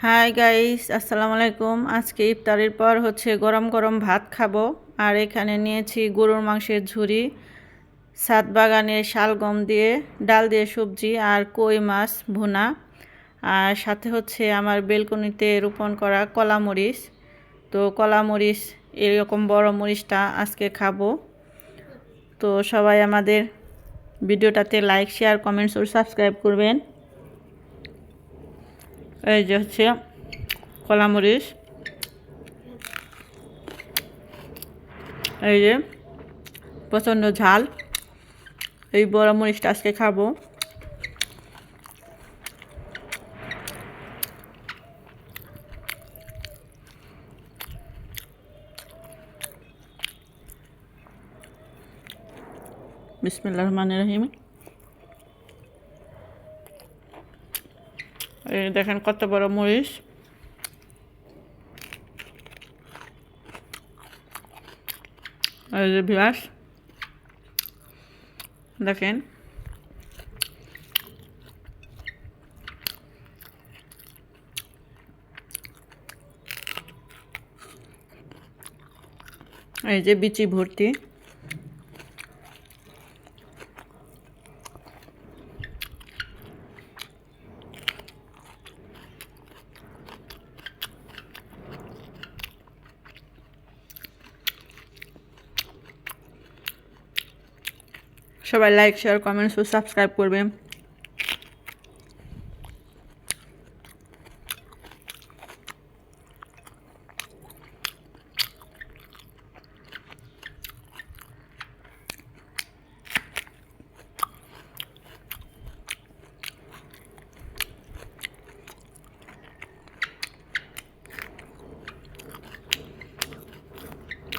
Hi guys, আসসালামু আলাইকুম। আজকে ইফতারের পর গরম গরম ভাত খাবো। আর এখানে নিয়েছি গরুর মাংসের ঝুরি, ছাদ বাগানের শালগম দিয়ে ডাল দিয়ে সবজি আর কই মাছ ভুনা। আর সাথে আমার বেলকনিতে রোপণ করা কলা মরিচ। তো কলা মরিচ এরকম বড় মরিচটা আজকে খাবো। তো সবাই আমাদের ভিডিওটাতে লাইক, শেয়ার, কমেন্টস ও সাবস্ক্রাইব করবেন। এই যে কলা মরিচ, এই যে প্রচণ্ড ঝাল। এই বড় মরিচটা আজকে খাবো। বিসমিল্লাহির রহমানির রহিম। এই দেখেন কত বড় মরিচ। এই যে ভিউয়ার্স দেখেন, এই যে বিচি ভর্তি। সবাই লাইক, শেয়ার, কমেন্টস ও সাবস্ক্রাইব করবেন।